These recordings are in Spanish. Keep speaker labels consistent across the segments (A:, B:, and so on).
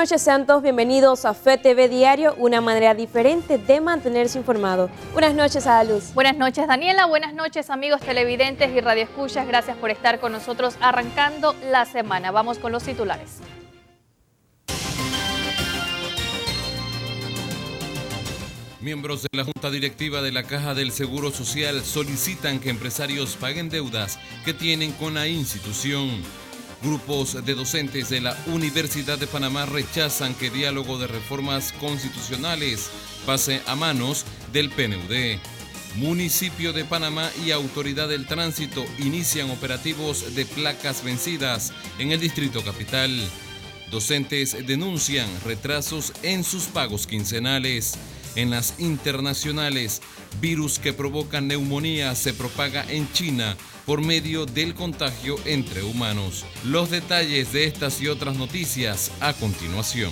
A: noches, sean todos bienvenidos a FETV Diario, una manera diferente de mantenerse informado. Buenas noches, Ada Luz.
B: Buenas noches, Daniela. Buenas noches, amigos televidentes y radioescuchas. Gracias por estar con nosotros arrancando la semana. Vamos con los titulares.
C: Miembros de la Junta Directiva de la Caja del Seguro Social solicitan que empresarios paguen deudas que tienen con la institución. Grupos de docentes de la Universidad de Panamá rechazan que diálogo de reformas constitucionales pase a manos del PNUD. Municipio de Panamá y Autoridad del Tránsito inician operativos de placas vencidas en el Distrito Capital. Docentes denuncian retrasos en sus pagos quincenales. En las internacionales, virus que provoca neumonía se propaga en China por medio del contagio entre humanos. Los detalles de estas y otras noticias a continuación.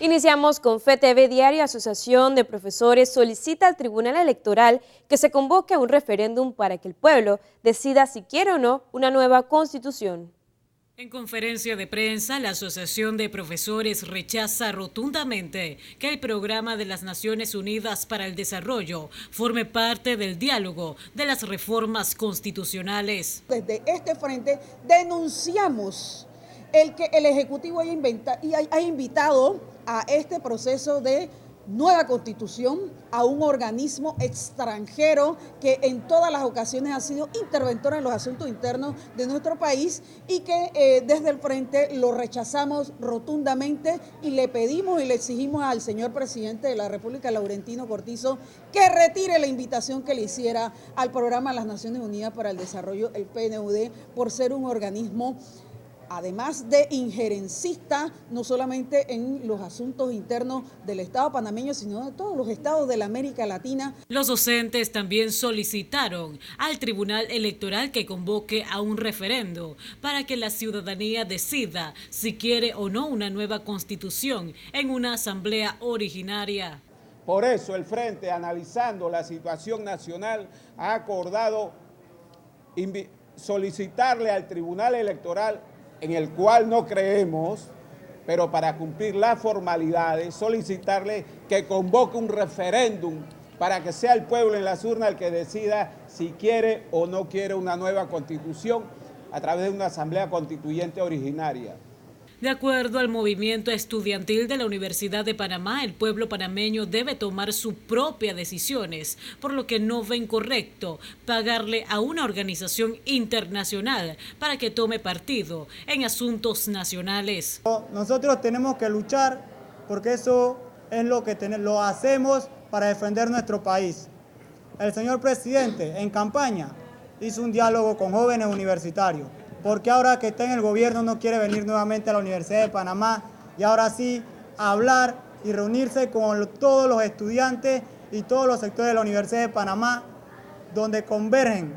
A: Iniciamos con FETV Diario. Asociación de Profesores solicita al Tribunal Electoral que se convoque a un referéndum para que el pueblo decida si quiere o no una nueva constitución.
D: En conferencia de prensa, la Asociación de Profesores rechaza rotundamente que el Programa de las Naciones Unidas para el Desarrollo forme parte del diálogo de las reformas constitucionales.
E: Desde este frente denunciamos el que el Ejecutivo haya invitado a este proceso de nueva constitución a un organismo extranjero que en todas las ocasiones ha sido interventor en los asuntos internos de nuestro país y que desde el frente lo rechazamos rotundamente y le pedimos y le exigimos al señor presidente de la República, Laurentino Cortizo, que retire la invitación que le hiciera al Programa de las Naciones Unidas para el Desarrollo, el PNUD, por ser un organismo además de injerencista, no solamente en los asuntos internos del Estado panameño, sino de todos los estados de la América Latina.
D: Los docentes también solicitaron al Tribunal Electoral que convoque a un referendo para que la ciudadanía decida si quiere o no una nueva constitución en una asamblea originaria.
F: Por eso el Frente, analizando la situación nacional, ha acordado solicitarle al Tribunal Electoral, en el cual no creemos, pero para cumplir las formalidades, solicitarle que convoque un referéndum para que sea el pueblo en las urnas el que decida si quiere o no quiere una nueva constitución a través de una asamblea constituyente originaria.
D: De acuerdo al movimiento estudiantil de la Universidad de Panamá, el pueblo panameño debe tomar sus propias decisiones, por lo que no ven correcto pagarle a una organización internacional para que tome partido en asuntos nacionales.
G: Nosotros tenemos que luchar porque eso es lo que lo hacemos para defender nuestro país. El señor presidente en campaña hizo un diálogo con jóvenes universitarios. Porque ahora que está en el gobierno no quiere venir nuevamente a la Universidad de Panamá y ahora sí hablar y reunirse con todos los estudiantes y todos los sectores de la Universidad de Panamá, donde convergen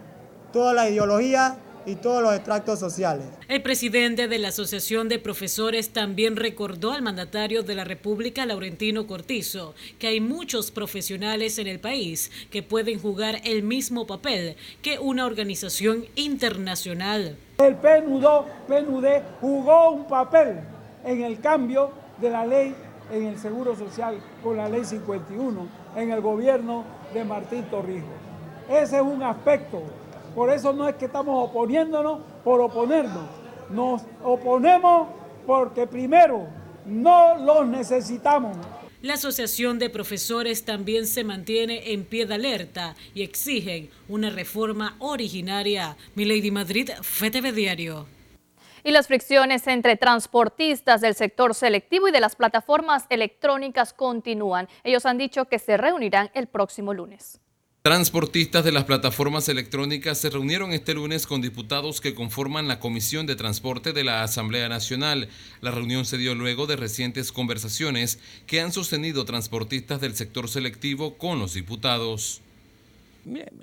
G: todas las ideologías y todos los extractos sociales.
D: El presidente de la Asociación de Profesores también recordó al mandatario de la República, Laurentino Cortizo, que hay muchos profesionales en el país que pueden jugar el mismo papel que una organización internacional.
H: El PNUD jugó un papel en el cambio de la ley en el Seguro Social con la ley 51 en el gobierno de Martín Torrijos. Ese es un aspecto. Por eso no es que estamos oponiéndonos por oponernos. Nos oponemos porque primero no los necesitamos.
D: La Asociación de Profesores también se mantiene en pie de alerta y exigen una reforma originaria. Milady Madrid, FETV Diario.
B: Y las fricciones entre transportistas del sector selectivo y de las plataformas electrónicas continúan. Ellos han dicho que se reunirán el próximo lunes.
C: Transportistas de las plataformas electrónicas se reunieron este lunes con diputados que conforman la Comisión de Transporte de la Asamblea Nacional. La reunión se dio luego de recientes conversaciones que han sostenido transportistas del sector selectivo con los diputados.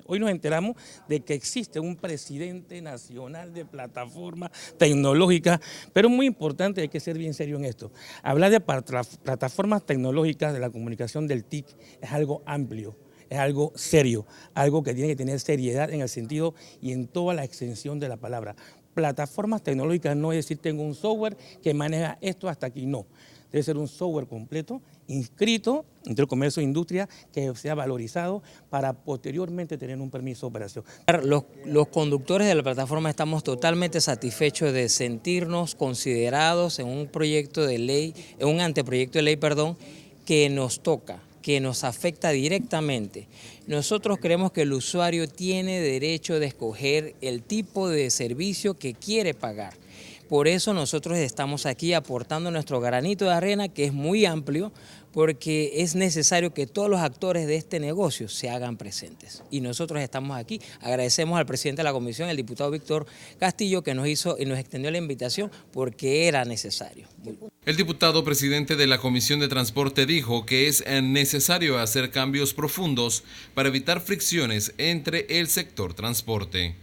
I: Hoy nos enteramos de que existe un presidente nacional de plataformas tecnológicas, pero es muy importante, hay que ser bien serio en esto. Hablar de plataformas tecnológicas de la comunicación del TIC es algo amplio. Es algo serio, algo que tiene que tener seriedad en el sentido y en toda la extensión de la palabra. plataformas tecnológicas no es decir, tengo un software que maneja esto hasta aquí, no. Debe ser un software completo, inscrito entre el comercio e industria, que sea valorizado para posteriormente tener un permiso de operación.
J: Los conductores de la plataforma estamos totalmente satisfechos de sentirnos considerados en un proyecto de ley, en un anteproyecto de ley, que nos toca, que nos afecta directamente. Nosotros creemos que el usuario tiene derecho de escoger el tipo de servicio que quiere pagar. Por eso nosotros estamos aquí aportando nuestro granito de arena, que es muy amplio, porque es necesario que todos los actores de este negocio se hagan presentes. Y nosotros estamos aquí. Agradecemos al presidente de la comisión, el diputado Víctor Castillo, que nos hizo y nos extendió la invitación porque era necesario.
C: El diputado presidente de la Comisión de Transporte dijo que es necesario hacer cambios profundos para evitar fricciones entre el sector transporte.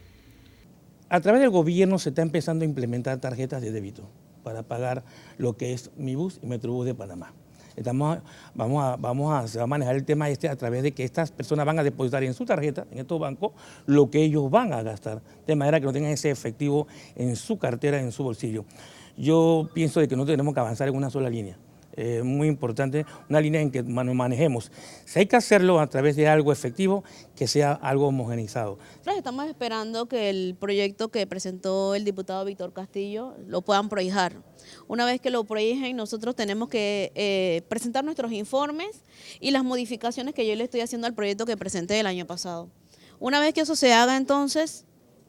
I: A través del gobierno se está empezando a implementar tarjetas de débito para pagar lo que es Mibus y Metrobús de Panamá. Se va a manejar el tema a través de que estas personas van a depositar en su tarjeta, en estos bancos, lo que ellos van a gastar, de manera que no tengan ese efectivo en su cartera, en su bolsillo. Yo pienso de que no tenemos que avanzar en una sola línea. Muy importante, una línea en que nos manejemos. Si hay que hacerlo a través de algo efectivo, que sea algo homogenizado.
K: Estamos esperando que el proyecto que presentó el diputado Víctor Castillo lo puedan prohijar. Una vez que lo prohijen, nosotros tenemos que presentar nuestros informes y las modificaciones que yo le estoy haciendo al proyecto que presenté el año pasado. Una vez que eso se haga, entonces,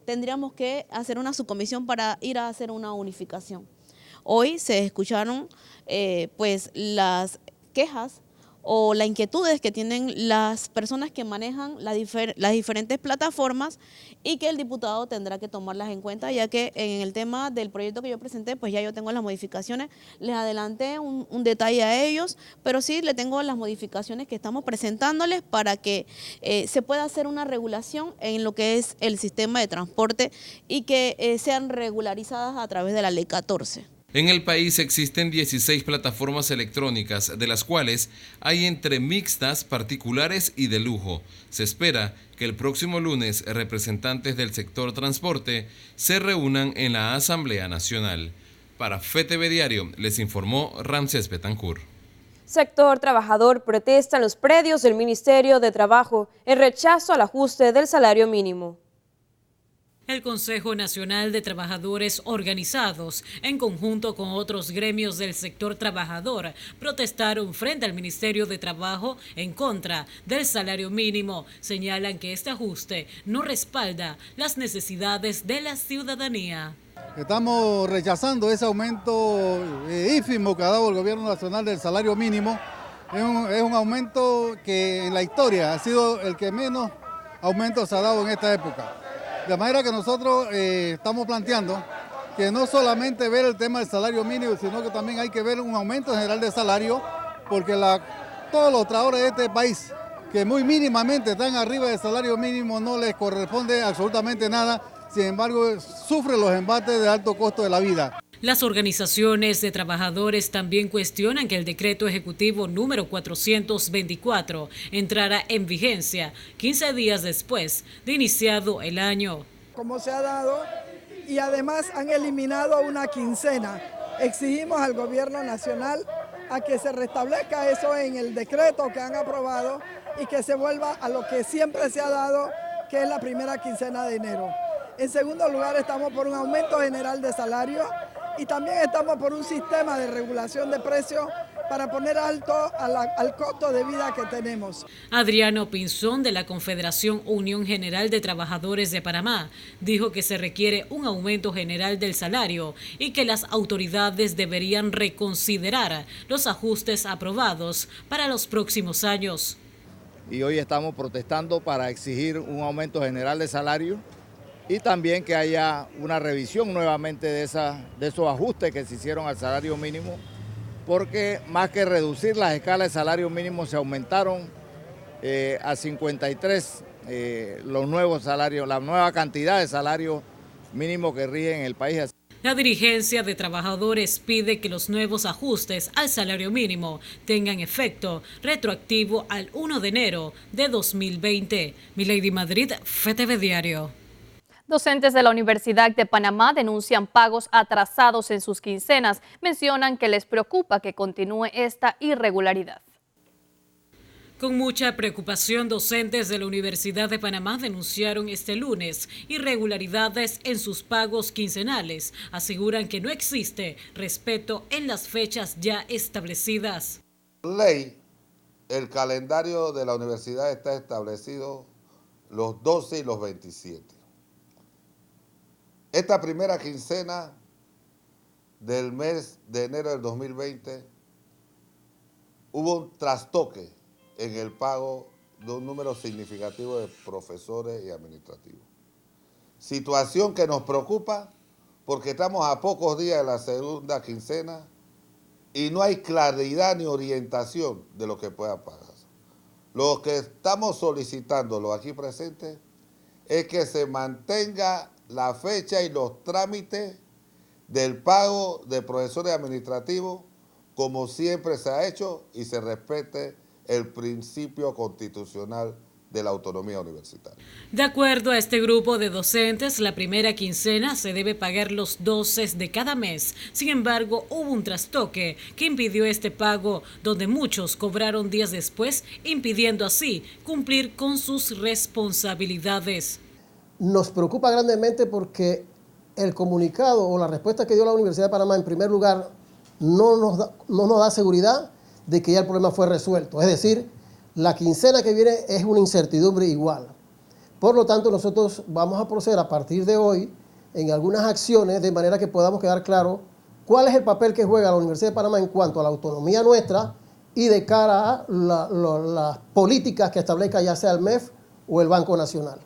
K: tendríamos que hacer una subcomisión para ir a hacer una unificación. Hoy se escucharon pues las quejas o las inquietudes que tienen las personas que manejan las diferentes plataformas y que el diputado tendrá que tomarlas en cuenta, ya que en el tema del proyecto que yo presenté, pues ya yo tengo las modificaciones, les adelanté un detalle a ellos, pero sí le tengo las modificaciones que estamos presentándoles para que se pueda hacer una regulación en lo que es el sistema de transporte y que sean regularizadas a través de la Ley 14.
C: En el país existen 16 plataformas electrónicas, de las cuales hay entre mixtas, particulares y de lujo. Se espera que el próximo lunes representantes del sector transporte se reúnan en la Asamblea Nacional. Para FTV Diario les informó Ramsés Betancourt.
A: Sector trabajador protesta en los predios del Ministerio de Trabajo en rechazo al ajuste del salario mínimo.
D: El Consejo Nacional de Trabajadores Organizados, en conjunto con otros gremios del sector trabajador, protestaron frente al Ministerio de Trabajo en contra del salario mínimo. Señalan que este ajuste no respalda las necesidades de la ciudadanía.
L: Estamos rechazando ese aumento ínfimo que ha dado el Gobierno Nacional del salario mínimo. Es un aumento que en la historia ha sido el que menos aumento se ha dado en esta época. De manera que nosotros estamos planteando que no solamente ver el tema del salario mínimo, sino que también hay que ver un aumento general de salario, porque todos los trabajadores de este país, que muy mínimamente están arriba del salario mínimo, no les corresponde absolutamente nada, sin embargo sufren los embates de alto costo de la vida.
D: Las organizaciones de trabajadores también cuestionan que el decreto ejecutivo número 424 entrara en vigencia 15 días después de iniciado el año.
M: Como se ha dado, y además han eliminado una quincena. Exigimos al gobierno nacional a que se restablezca eso en el decreto que han aprobado y que se vuelva a lo que siempre se ha dado, que es la primera quincena de enero. En segundo lugar, estamos por un aumento general de salario y también estamos por un sistema de regulación de precios para poner alto al costo de vida que tenemos.
D: Adriano Pinzón, de la Confederación Unión General de Trabajadores de Panamá, dijo que se requiere un aumento general del salario y que las autoridades deberían reconsiderar los ajustes aprobados para los próximos años.
N: Y hoy estamos protestando para exigir un aumento general de salario y también que haya una revisión nuevamente de esos ajustes que se hicieron al salario mínimo, porque más que reducir las escalas de salario mínimo se aumentaron a 53 los nuevos salarios, la nueva cantidad de salario mínimo que rige en el país.
D: La dirigencia de trabajadores pide que los nuevos ajustes al salario mínimo tengan efecto retroactivo al 1 de enero de 2020. Milady Madrid, FTV Diario.
B: Docentes de la Universidad de Panamá denuncian pagos atrasados en sus quincenas. Mencionan que les preocupa que continúe esta irregularidad.
D: Con mucha preocupación, docentes de la Universidad de Panamá denunciaron este lunes irregularidades en sus pagos quincenales. Aseguran que no existe respeto en las fechas ya establecidas.
O: Ley, el calendario de la universidad está establecido los 12 y los 27. Esta primera quincena del mes de enero del 2020 hubo un trastoque en el pago de un número significativo de profesores y administrativos. Situación que nos preocupa porque estamos a pocos días de la segunda quincena y no hay claridad ni orientación de lo que pueda pagar. Lo que estamos solicitando los aquí presentes es que se mantenga la fecha y los trámites del pago de profesores administrativos como siempre se ha hecho y se respete el principio constitucional de la autonomía universitaria.
D: De acuerdo a este grupo de docentes, la primera quincena se debe pagar los 12 de cada mes. Sin embargo, hubo un trastoque que impidió este pago, donde muchos cobraron días después, impidiendo así cumplir con sus responsabilidades.
P: Nos preocupa grandemente porque el comunicado o la respuesta que dio la Universidad de Panamá, en primer lugar, no nos da seguridad de que ya el problema fue resuelto. Es decir, la quincena que viene es una incertidumbre igual. Por lo tanto, nosotros vamos a proceder a partir de hoy en algunas acciones de manera que podamos quedar claro cuál es el papel que juega la Universidad de Panamá en cuanto a la autonomía nuestra y de cara a las políticas que establezca ya sea el MEF o el Banco Nacional.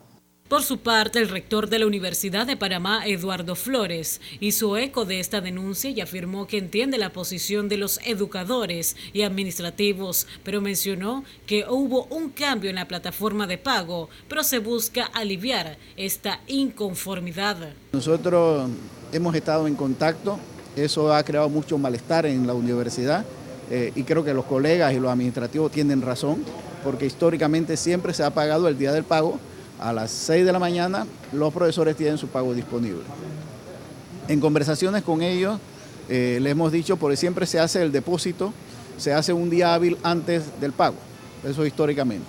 D: Por su parte, el rector de la Universidad de Panamá, Eduardo Flores, hizo eco de esta denuncia y afirmó que entiende la posición de los educadores y administrativos, pero mencionó que hubo un cambio en la plataforma de pago, pero se busca aliviar esta inconformidad.
Q: Nosotros hemos estado en contacto, eso ha creado mucho malestar en la universidad y creo que los colegas y los administrativos tienen razón, porque históricamente siempre se ha pagado el día del pago. A las 6 de la mañana los profesores tienen su pago disponible. En conversaciones con ellos les hemos dicho, porque siempre se hace el depósito, se hace un día hábil antes del pago, eso históricamente.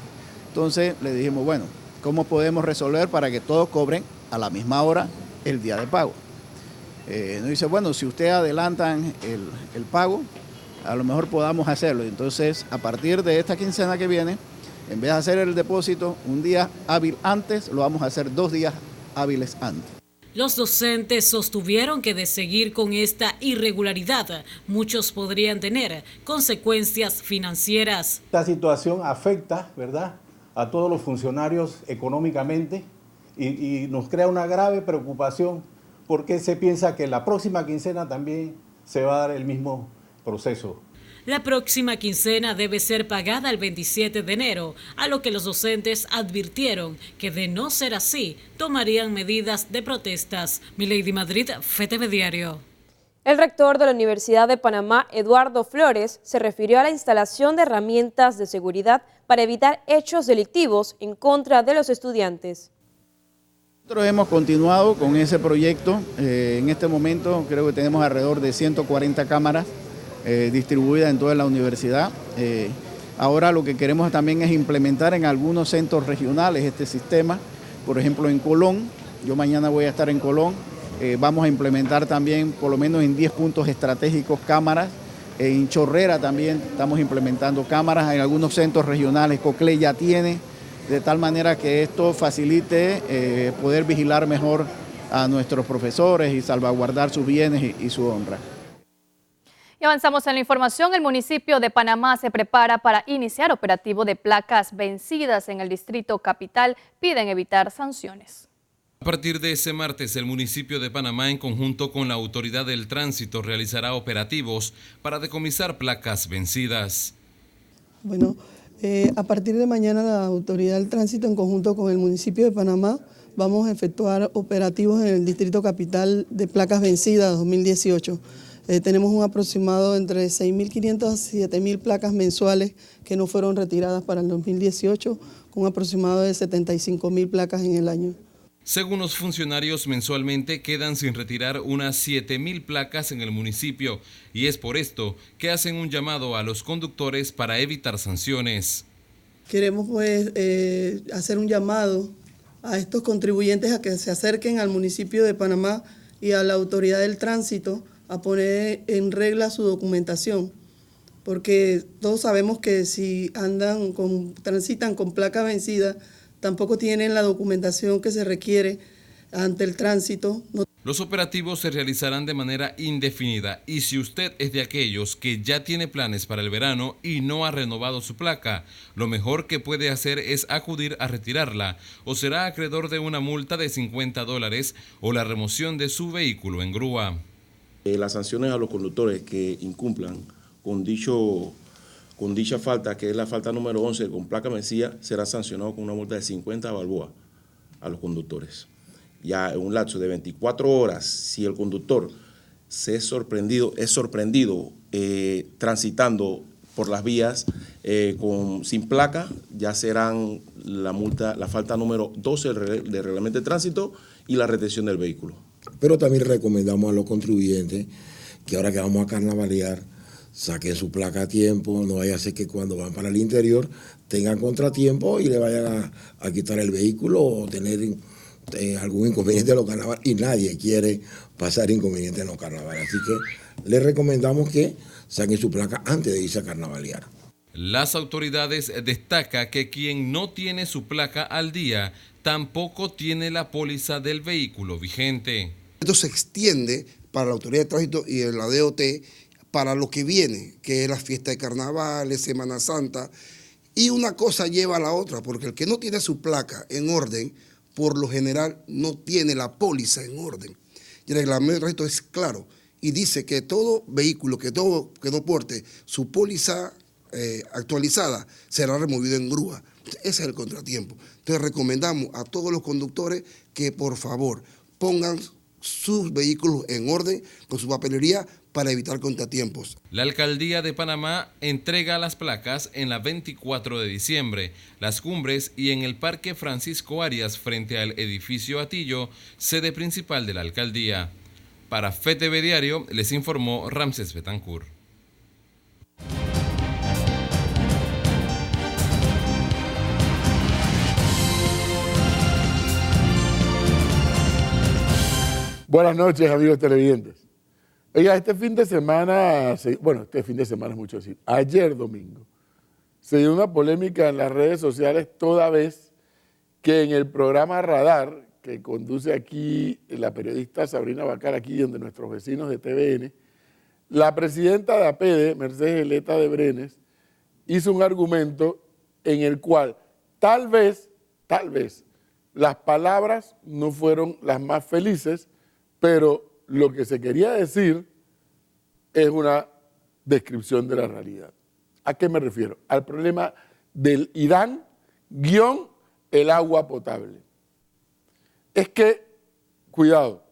Q: Entonces le dijimos, bueno, ¿cómo podemos resolver para que todos cobren a la misma hora el día de pago? Nos dice, bueno, si ustedes adelantan el pago, a lo mejor podamos hacerlo. Entonces, a partir de esta quincena que viene, en vez de hacer el depósito un día hábil antes, lo vamos a hacer 2 días hábiles antes.
D: Los docentes sostuvieron que de seguir con esta irregularidad, muchos podrían tener consecuencias financieras.
R: Esta situación afecta, ¿verdad?, a todos los funcionarios económicamente y nos crea una grave preocupación porque se piensa que la próxima quincena también se va a dar el mismo proceso.
D: La próxima quincena debe ser pagada el 27 de enero, a lo que los docentes advirtieron que de no ser así, tomarían medidas de protestas. Milady Madrid, FTV Diario.
A: El rector de la Universidad de Panamá, Eduardo Flores, se refirió a la instalación de herramientas de seguridad para evitar hechos delictivos en contra de los estudiantes.
Q: Nosotros hemos continuado con ese proyecto. En este momento creo que tenemos alrededor de 140 cámaras distribuida en toda la universidad. Ahora lo que queremos también es implementar en algunos centros regionales este sistema. Por ejemplo, en Colón, yo mañana voy a estar en Colón, vamos a implementar también por lo menos en 10 puntos estratégicos cámaras. En Chorrera también estamos implementando cámaras en algunos centros regionales. Coclé ya tiene, de tal manera que esto facilite poder vigilar mejor a nuestros profesores y salvaguardar sus bienes y su honra.
B: Y avanzamos en la información. El municipio de Panamá se prepara para iniciar operativo de placas vencidas en el distrito capital. Piden evitar sanciones.
C: A partir de ese martes, el municipio de Panamá, en conjunto con la Autoridad del Tránsito, realizará operativos para decomisar placas vencidas.
S: Bueno, a partir de mañana la Autoridad del Tránsito, en conjunto con el municipio de Panamá, vamos a efectuar operativos en el distrito capital de placas vencidas 2018. Tenemos un aproximado entre 6.500 a 7.000 placas mensuales que no fueron retiradas para el 2018, con un aproximado de 75.000 placas en el año.
C: Según los funcionarios, mensualmente quedan sin retirar unas 7.000 placas en el municipio y es por esto que hacen un llamado a los conductores para evitar sanciones.
S: Queremos pues hacer un llamado a estos contribuyentes a que se acerquen al municipio de Panamá y a la autoridad del tránsito a poner en regla su documentación, porque todos sabemos que si transitan con placa vencida, tampoco tienen la documentación que se requiere ante el tránsito.
C: Los operativos se realizarán de manera indefinida y si usted es de aquellos que ya tiene planes para el verano y no ha renovado su placa, lo mejor que puede hacer es acudir a retirarla o será acreedor de una multa de $50 o la remoción de su vehículo en grúa.
T: Las sanciones a los conductores que incumplan con dicha falta, que es la falta número 11 con placa vencida, será sancionado con una multa de 50 balboas a los conductores. Ya en un lapso de 24 horas, si el conductor es sorprendido transitando por las vías sin placa, ya serán la falta número 12 del reglamento de tránsito y la retención del vehículo.
U: Pero también recomendamos a los contribuyentes que ahora que vamos a carnavalear, saquen su placa a tiempo, no vaya a ser que cuando van para el interior tengan contratiempo y le vayan a quitar el vehículo o tener algún inconveniente en los carnavales, y nadie quiere pasar inconvenientes en los carnavales. Así que les recomendamos que saquen su placa antes de irse a carnavalear.
C: Las autoridades destacan que quien no tiene su placa al día tampoco tiene la póliza del vehículo vigente.
V: Esto se extiende para la autoridad de tránsito y la DOT para lo que viene, que es la fiesta de carnavales, Semana Santa, y una cosa lleva a la otra, porque el que no tiene su placa en orden, por lo general no tiene la póliza en orden. Y el reglamento de tránsito es claro y dice que todo vehículo que no porte su póliza actualizada será removido en grúa. Ese es el contratiempo. Entonces recomendamos a todos los conductores que por favor pongan sus vehículos en orden con su papelería para evitar contratiempos.
C: La Alcaldía de Panamá entrega las placas en la 24 de diciembre, Las Cumbres y en el Parque Francisco Arias frente al edificio Atillo, sede principal de la Alcaldía. Para FETV Diario les informó Ramses Betancourt.
W: Buenas noches, amigos televidentes. Oiga, este fin de semana es mucho decir, ayer domingo, se dio una polémica en las redes sociales toda vez que en el programa Radar, que conduce aquí la periodista Sabrina Bacar, aquí donde nuestros vecinos de TVN, la presidenta de APD, Mercedes Eleta de Brenes, hizo un argumento en el cual tal vez, las palabras no fueron las más felices, pero lo que se quería decir es una descripción de la realidad. ¿A qué me refiero? Al problema del IDAN / el agua potable. Es que, cuidado,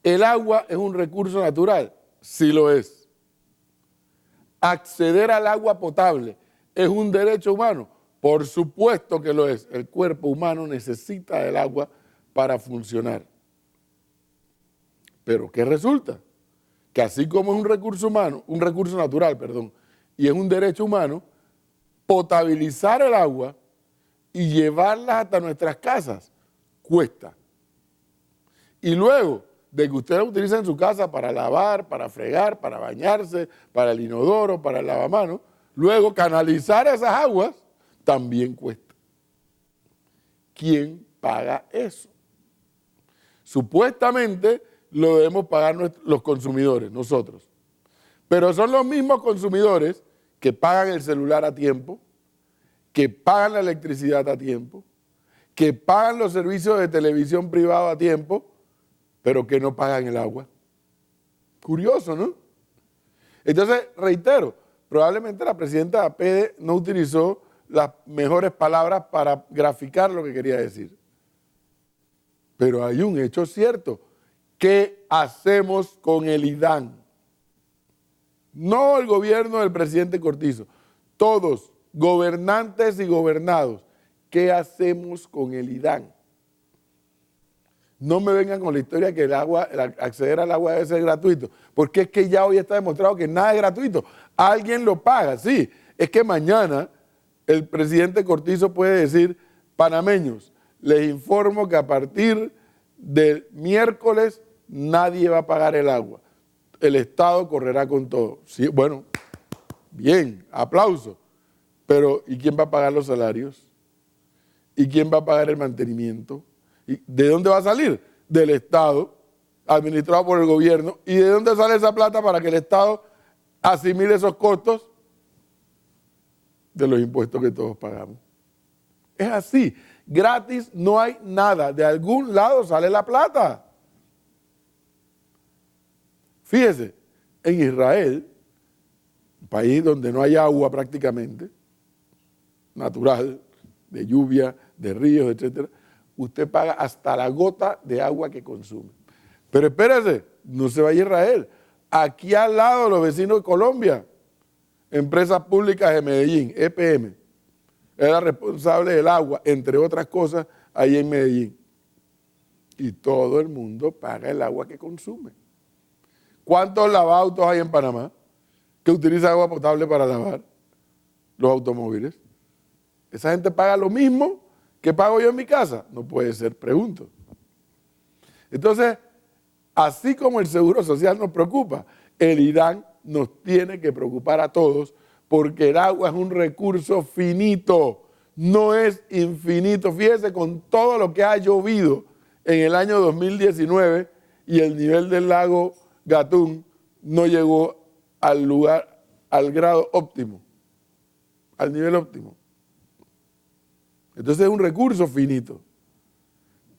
W: el agua es un recurso natural, sí lo es. Acceder al agua potable es un derecho humano, por supuesto que lo es. El cuerpo humano necesita del agua para funcionar. Pero ¿qué resulta? Que así como es un recurso natural, y es un derecho humano, potabilizar el agua y llevarla hasta nuestras casas cuesta. Y luego de que usted la utilice en su casa para lavar, para fregar, para bañarse, para el inodoro, para el lavamanos, luego canalizar esas aguas también cuesta. ¿Quién paga eso? Supuestamente lo debemos pagar los consumidores, nosotros. Pero son los mismos consumidores que pagan el celular a tiempo, que pagan la electricidad a tiempo, que pagan los servicios de televisión privado a tiempo, pero que no pagan el agua. Curioso, ¿no? Entonces, reitero, probablemente la presidenta de APD no utilizó las mejores palabras para graficar lo que quería decir. Pero hay un hecho cierto. ¿Qué hacemos con el IDAN? No el gobierno del presidente Cortizo, todos, gobernantes y gobernados, ¿qué hacemos con el IDAN? No me vengan con la historia que acceder al agua debe ser gratuito, porque es que ya hoy está demostrado que nada es gratuito. Alguien lo paga, sí. Es que mañana el presidente Cortizo puede decir, panameños, les informo que a partir del miércoles nadie va a pagar el agua. El Estado correrá con todo. Sí, bueno, bien, aplauso. Pero ¿y quién va a pagar los salarios? ¿Y quién va a pagar el mantenimiento? ¿Y de dónde va a salir? Del Estado, administrado por el gobierno. ¿Y de dónde sale esa plata para que el Estado asimile esos costos? De los impuestos que todos pagamos. Es así. Gratis no hay nada. De algún lado sale la plata. Fíjese, en Israel, un país donde no hay agua prácticamente, natural, de lluvia, de ríos, etc., usted paga hasta la gota de agua que consume. Pero espérese, no se vaya a Israel. Aquí al lado, los vecinos de Colombia, Empresas Públicas de Medellín, EPM, era responsable del agua, entre otras cosas, ahí en Medellín. Y todo el mundo paga el agua que consume. ¿Cuántos lavautos hay en Panamá que utilizan agua potable para lavar los automóviles? ¿Esa gente paga lo mismo que pago yo en mi casa? No puede ser, pregunto. Entonces, así como el Seguro Social nos preocupa, el IDAN nos tiene que preocupar a todos porque el agua es un recurso finito, no es infinito. Fíjese con todo lo que ha llovido en el año 2019 y el nivel del lago Gatún no llegó al grado óptimo, al nivel óptimo. Entonces es un recurso finito,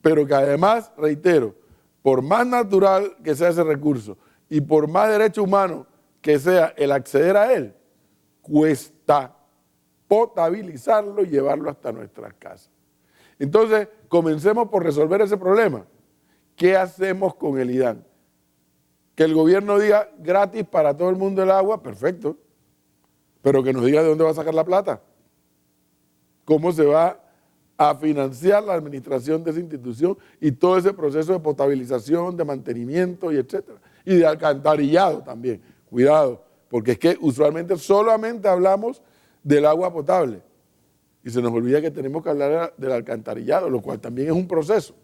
W: pero que además, reitero, por más natural que sea ese recurso y por más derecho humano que sea el acceder a él, cuesta potabilizarlo y llevarlo hasta nuestras casas. Entonces, comencemos por resolver ese problema. ¿Qué hacemos con el IDAN? Que el gobierno diga gratis para todo el mundo el agua, perfecto, pero que nos diga de dónde va a sacar la plata. ¿Cómo se va a financiar la administración de esa institución y todo ese proceso de potabilización, de mantenimiento y etcétera? Y de alcantarillado también. Cuidado, porque es que usualmente solamente hablamos del agua potable y se nos olvida que tenemos que hablar del alcantarillado, lo cual también es un proceso.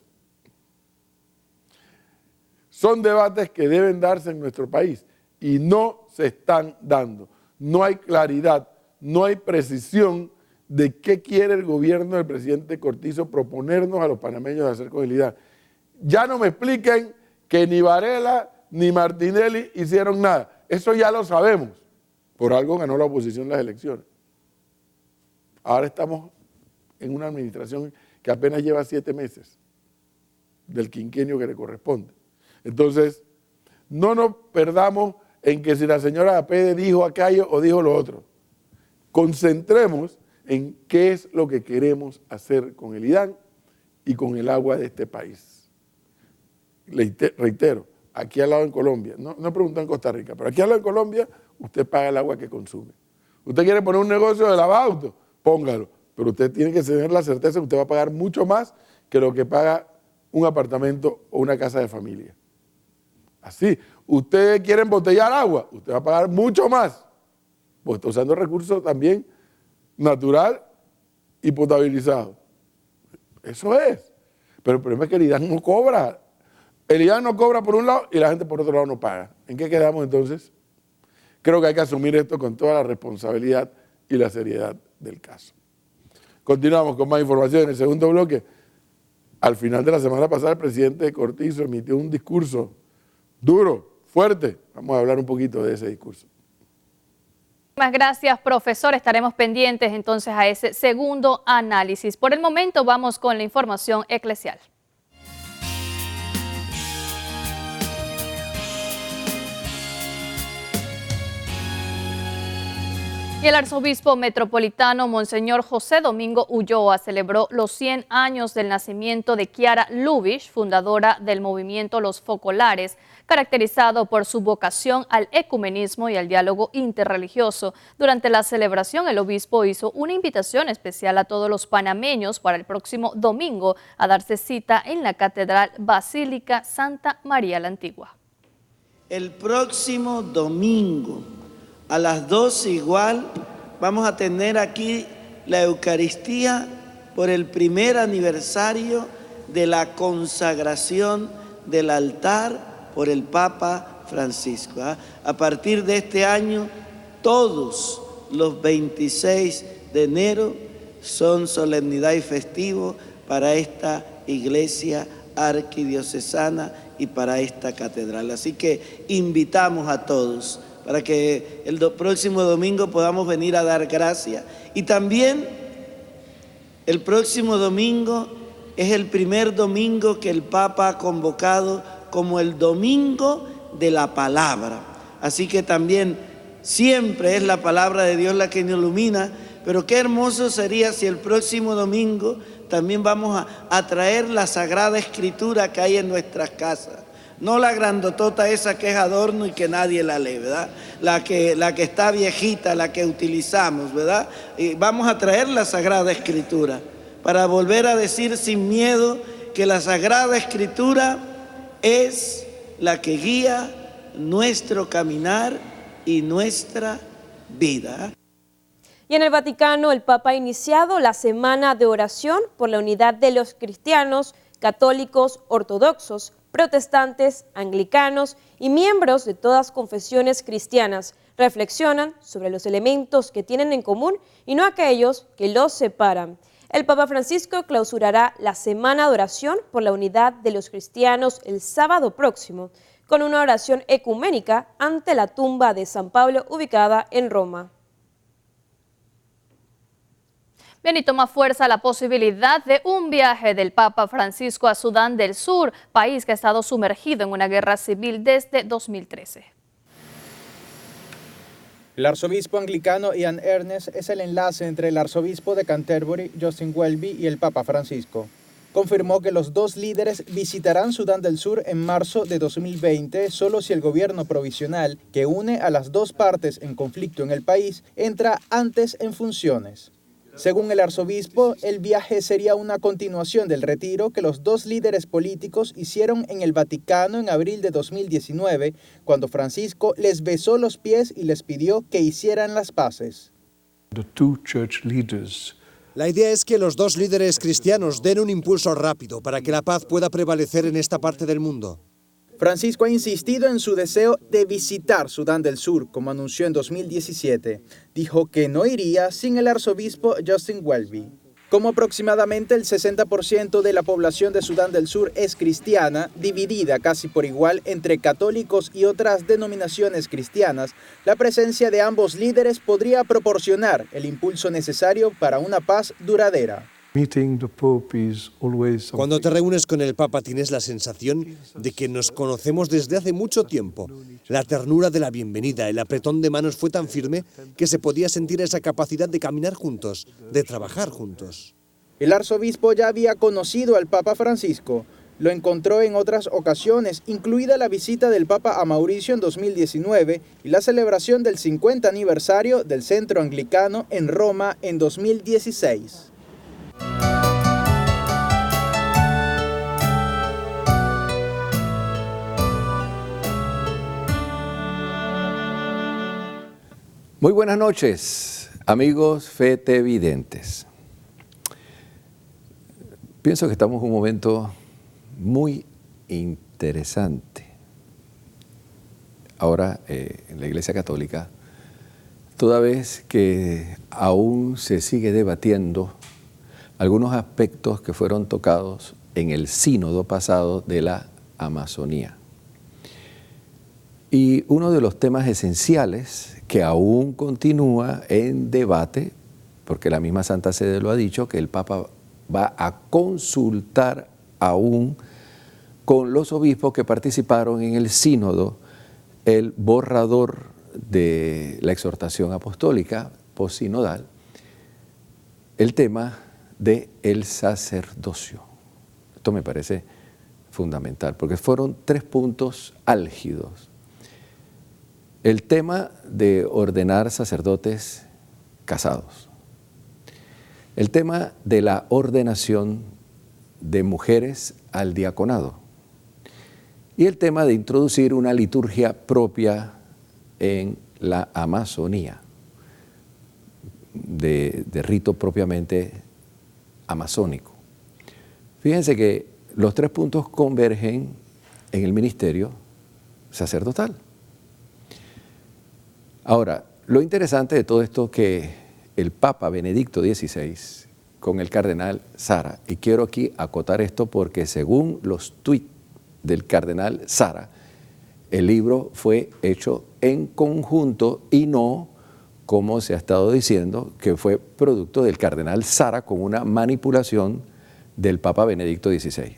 W: Son debates que deben darse en nuestro país y no se están dando. No hay claridad, no hay precisión de qué quiere el gobierno del presidente Cortizo proponernos a los panameños de hacer con el IDAN. Ya no me expliquen que ni Varela ni Martinelli hicieron nada. Eso ya lo sabemos. Por algo ganó la oposición las elecciones. Ahora estamos en una administración que apenas lleva 7 meses del quinquenio que le corresponde. Entonces, no nos perdamos en que si la señora Apede dijo aquello o dijo lo otro. Concentremos en qué es lo que queremos hacer con el IDAN y con el agua de este país. Reitero, aquí al lado en Colombia, no preguntan en Costa Rica, pero aquí al lado en Colombia usted paga el agua que consume. Usted quiere poner un negocio de lavautos, póngalo, pero usted tiene que tener la certeza que usted va a pagar mucho más que lo que paga un apartamento o una casa de familia. Así, usted quiere embotellar agua, usted va a pagar mucho más, porque está usando recursos también natural y potabilizado. Eso es. Pero el problema es que el IDAN no cobra. El IDAN no cobra por un lado y la gente por otro lado no paga. ¿En qué quedamos entonces? Creo que hay que asumir esto con toda la responsabilidad y la seriedad del caso. Continuamos con más información en el segundo bloque. Al final de la semana pasada el presidente Cortizo emitió un discurso duro, fuerte. Vamos a hablar un poquito de ese discurso.
B: Muchas gracias, profesor. Estaremos pendientes entonces a ese segundo análisis. Por el momento vamos con la información eclesial. Y el arzobispo metropolitano Monseñor José Domingo Ulloa celebró los 100 años del nacimiento de Kiara Lubich, fundadora del movimiento Los Focolares, caracterizado por su vocación al ecumenismo y al diálogo interreligioso. Durante la celebración, el obispo hizo una invitación especial a todos los panameños para el próximo domingo a darse cita en la Catedral Basílica Santa María la Antigua.
E: El próximo domingo, a las 12 igual, vamos a tener aquí la Eucaristía por el primer aniversario de la consagración del altar por el Papa Francisco. A partir de este año, todos los 26 de enero son solemnidad y festivo para esta iglesia arquidiocesana y para esta catedral. Así que invitamos a todos para que el próximo domingo podamos venir a dar gracias. Y también el próximo domingo es el primer domingo que el Papa ha convocado como el domingo de la palabra. Así que también siempre es la palabra de Dios la que nos ilumina, pero qué hermoso sería si el próximo domingo también vamos a traer la Sagrada Escritura que hay en nuestras casas. No la grandotota esa que es adorno y que nadie la lee, ¿verdad? La que está viejita, la que utilizamos, ¿verdad? Y vamos a traer la Sagrada Escritura para volver a decir sin miedo que la Sagrada Escritura es la que guía nuestro caminar y nuestra vida.
A: Y en el Vaticano, el Papa ha iniciado la semana de oración por la unidad de los cristianos, católicos, ortodoxos, protestantes, anglicanos y miembros de todas confesiones cristianas. Reflexionan sobre los elementos que tienen en común y no aquellos que los separan. El Papa Francisco clausurará la semana de oración por la unidad de los cristianos el sábado próximo, con una oración ecuménica ante la tumba de San Pablo ubicada en Roma.
B: Bien, y toma fuerza la posibilidad de un viaje del Papa Francisco a Sudán del Sur, país que ha estado sumergido en una guerra civil desde 2013.
F: El arzobispo anglicano Ian Ernest es el enlace entre el arzobispo de Canterbury, Justin Welby, y el Papa Francisco. Confirmó que los dos líderes visitarán Sudán del Sur en marzo de 2020 solo si el gobierno provisional, que une a las dos partes en conflicto en el país, entra antes en funciones. Según el arzobispo, el viaje sería una continuación del retiro que los dos líderes políticos hicieron en el Vaticano en abril de 2019, cuando Francisco les besó los pies y les pidió que hicieran las paces.
G: La idea es que los dos líderes cristianos den un impulso rápido para que la paz pueda prevalecer en esta parte del mundo.
F: Francisco ha insistido en su deseo de visitar Sudán del Sur, como anunció en 2017. Dijo que no iría sin el arzobispo Justin Welby. Como aproximadamente el 60% de la población de Sudán del Sur es cristiana, dividida casi por igual entre católicos y otras denominaciones cristianas, la presencia de ambos líderes podría proporcionar el impulso necesario para una paz duradera.
G: Cuando te reúnes con el Papa tienes la sensación de que nos conocemos desde hace mucho tiempo. La ternura de la bienvenida, el apretón de manos fue tan firme que se podía sentir esa capacidad de caminar juntos, de trabajar juntos.
F: El arzobispo ya había conocido al Papa Francisco. Lo encontró en otras ocasiones, incluida la visita del Papa a Mauricio en 2019 y la celebración del 50 aniversario del Centro Anglicano en Roma en 2016.
X: Muy buenas noches, amigos fetevidentes. Pienso que estamos en un momento muy interesante. Ahora, en la Iglesia Católica, toda vez que aún se sigue debatiendo algunos aspectos que fueron tocados en el sínodo pasado de la Amazonía. Y uno de los temas esenciales que aún continúa en debate, porque la misma Santa Sede lo ha dicho, que el Papa va a consultar aún con los obispos que participaron en el sínodo el borrador de la exhortación apostólica posinodal, el tema del sacerdocio. Esto me parece fundamental, porque fueron 3 puntos álgidos. El tema de ordenar sacerdotes casados. El tema de la ordenación de mujeres al diaconado. Y el tema de introducir una liturgia propia en la Amazonía, de rito propiamente amazónico. Fíjense que los 3 puntos convergen en el ministerio sacerdotal. Ahora, lo interesante de todo esto es que el Papa Benedicto XVI, con el cardenal Sara, y quiero aquí acotar esto porque según los tuits del cardenal Sara, el libro fue hecho en conjunto y no, como se ha estado diciendo, que fue producto del cardenal Sara con una manipulación del Papa Benedicto XVI.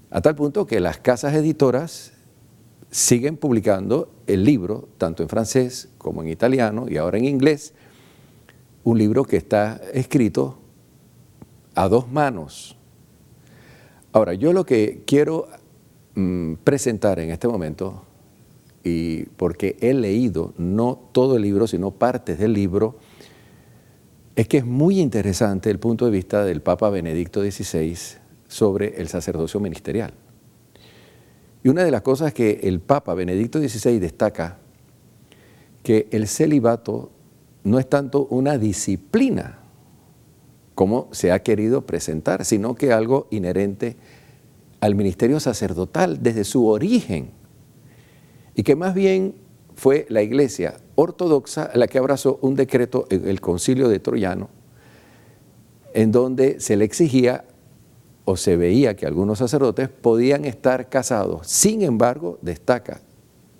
X: A tal punto que las casas editoras siguen publicando el libro, tanto en francés como en italiano y ahora en inglés, un libro que está escrito a 2 manos. Ahora, yo lo que quiero presentar en este momento, y porque he leído no todo el libro, sino partes del libro, es que es muy interesante el punto de vista del Papa Benedicto XVI sobre el sacerdocio ministerial. Y una de las cosas que el Papa Benedicto XVI destaca, que el celibato no es tanto una disciplina como se ha querido presentar, sino que algo inherente al ministerio sacerdotal desde su origen, y que más bien fue la Iglesia ortodoxa la que abrazó un decreto en el Concilio de Troyano, en donde se le exigía o se veía que algunos sacerdotes podían estar casados. Sin embargo, destaca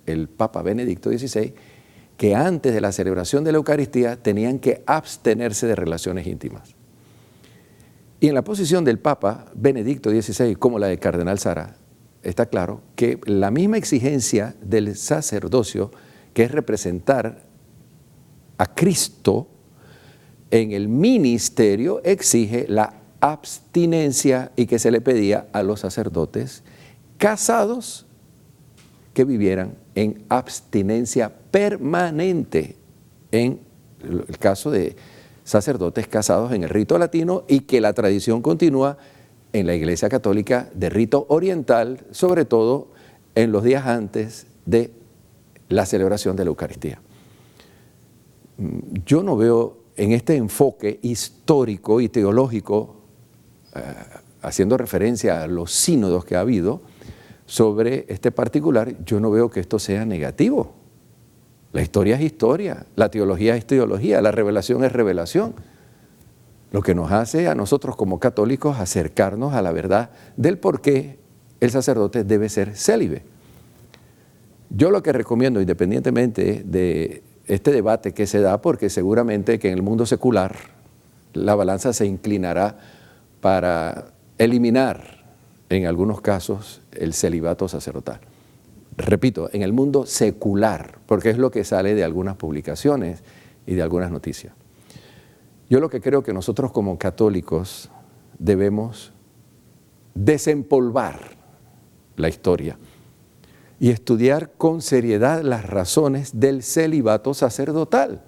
X: el Papa Benedicto XVI que antes de la celebración de la Eucaristía tenían que abstenerse de relaciones íntimas. Y en la posición del Papa Benedicto XVI, como la del cardenal Sara, está claro que la misma exigencia del sacerdocio, que es representar a Cristo en el ministerio, exige la abstinencia y que se le pedía a los sacerdotes casados que vivieran en abstinencia permanente, en el caso de sacerdotes casados en el rito latino, y que la tradición continúa en la Iglesia Católica de rito oriental, sobre todo en los días antes de la celebración de la Eucaristía. Yo no veo en este enfoque histórico y teológico, haciendo referencia a los sínodos que ha habido sobre este particular, yo no veo que esto sea negativo. La historia es historia, la teología es teología, la revelación es revelación. Lo que nos hace a nosotros como católicos acercarnos a la verdad del por qué el sacerdote debe ser célibe. Yo lo que recomiendo, independientemente de este debate que se da, porque seguramente que en el mundo secular la balanza se inclinará para eliminar en algunos casos el celibato sacerdotal. Repito, en el mundo secular, porque es lo que sale de algunas publicaciones y de algunas noticias. Yo lo que creo que nosotros como católicos debemos desempolvar la historia y estudiar con seriedad las razones del celibato sacerdotal.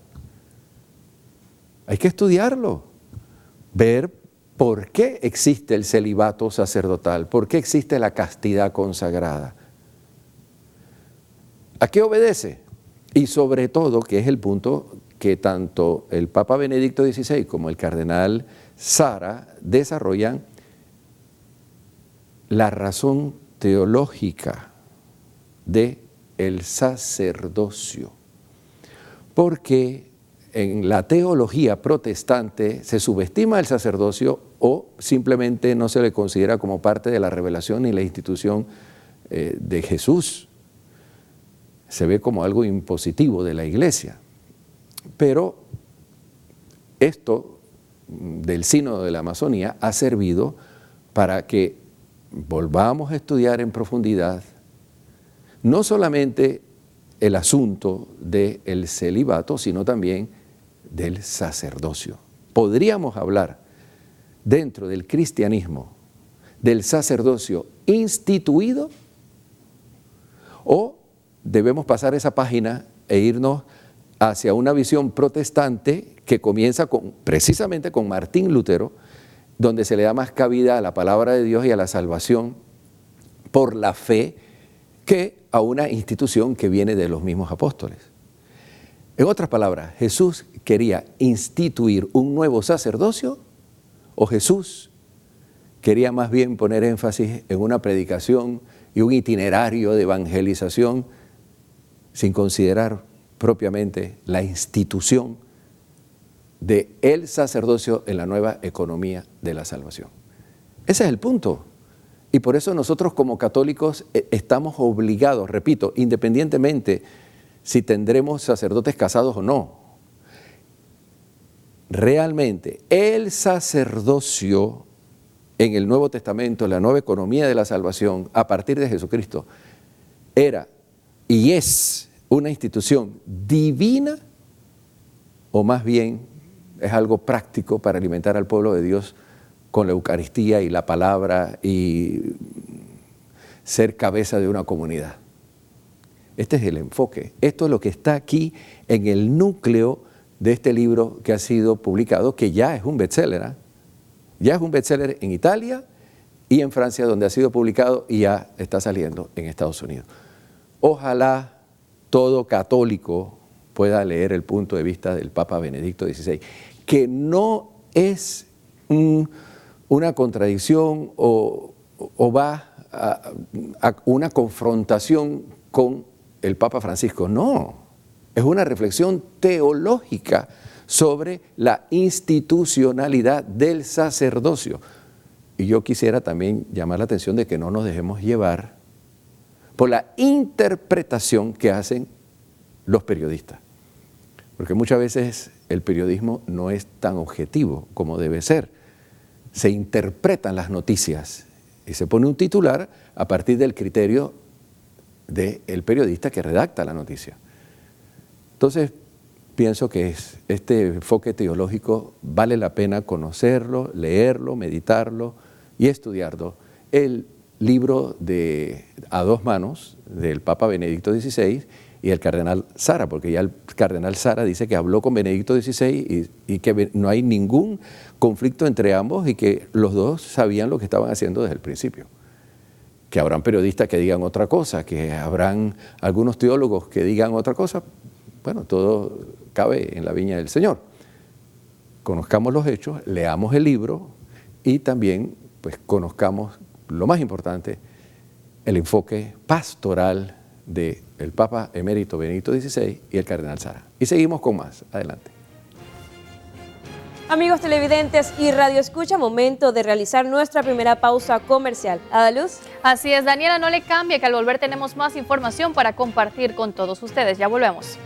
X: Hay que estudiarlo, ver por qué existe el celibato sacerdotal, por qué existe la castidad consagrada. ¿A qué obedece? Y sobre todo, que es el punto que tanto el Papa Benedicto XVI como el cardenal Sara desarrollan, la razón teológica del sacerdocio. Porque en la teología protestante se subestima el sacerdocio o simplemente no se le considera como parte de la revelación y la institución de Jesús. Se ve como algo impositivo de la Iglesia. Pero esto del Sínodo de la Amazonía ha servido para que volvamos a estudiar en profundidad no solamente el asunto del celibato, sino también del sacerdocio. Podríamos hablar dentro del cristianismo del sacerdocio instituido, o debemos pasar esa página e irnos hacia una visión protestante que comienza precisamente con Martín Lutero, donde se le da más cabida a la palabra de Dios y a la salvación por la fe que a una institución que viene de los mismos apóstoles. En otras palabras, ¿Jesús quería instituir un nuevo sacerdocio o Jesús quería más bien poner énfasis en una predicación y un itinerario de evangelización sin considerar propiamente la institución del sacerdocio en la nueva economía de la salvación? Ese es el punto. Y por eso nosotros como católicos estamos obligados, repito, independientemente si tendremos sacerdotes casados o no, realmente el sacerdocio en el Nuevo Testamento, la nueva economía de la salvación, a partir de Jesucristo, era y es una institución divina, o más bien es algo práctico para alimentar al pueblo de Dios con la Eucaristía y la palabra y ser cabeza de una comunidad. Este es el enfoque. Esto es lo que está aquí en el núcleo de este libro que ha sido publicado, que ya es un bestseller, ¿eh? Ya es un bestseller en Italia y en Francia, donde ha sido publicado, y ya está saliendo en Estados Unidos. Ojalá todo católico pueda leer el punto de vista del Papa Benedicto XVI, que no es una contradicción o va a una confrontación con el Papa Francisco. No, es una reflexión teológica sobre la institucionalidad del sacerdocio. Y yo quisiera también llamar la atención de que no nos dejemos llevar por la interpretación que hacen los periodistas. Porque muchas veces el periodismo no es tan objetivo como debe ser. Se interpretan las noticias y se pone un titular a partir del criterio del periodista que redacta la noticia. Entonces, pienso que este enfoque teológico vale la pena conocerlo, leerlo, meditarlo y estudiarlo. El libro a dos manos del Papa Benedicto XVI y el cardenal Sara, porque ya el cardenal Sara dice que habló con Benedicto XVI y que no hay ningún conflicto entre ambos y que los dos sabían lo que estaban haciendo desde el principio. Que habrán periodistas que digan otra cosa, que habrán algunos teólogos que digan otra cosa. Bueno, todo cabe en la viña del Señor. Conozcamos los hechos, leamos el libro y también pues, conozcamos, lo más importante, el enfoque pastoral del Papa Emérito Benedicto XVI y el cardenal Sara. Y seguimos con más. Adelante.
A: Amigos televidentes y radio escucha, momento de realizar nuestra primera pausa comercial. ¿Adaluz?
B: Así es, Daniela, no le cambie, que al volver tenemos más información para compartir con todos ustedes. Ya volvemos.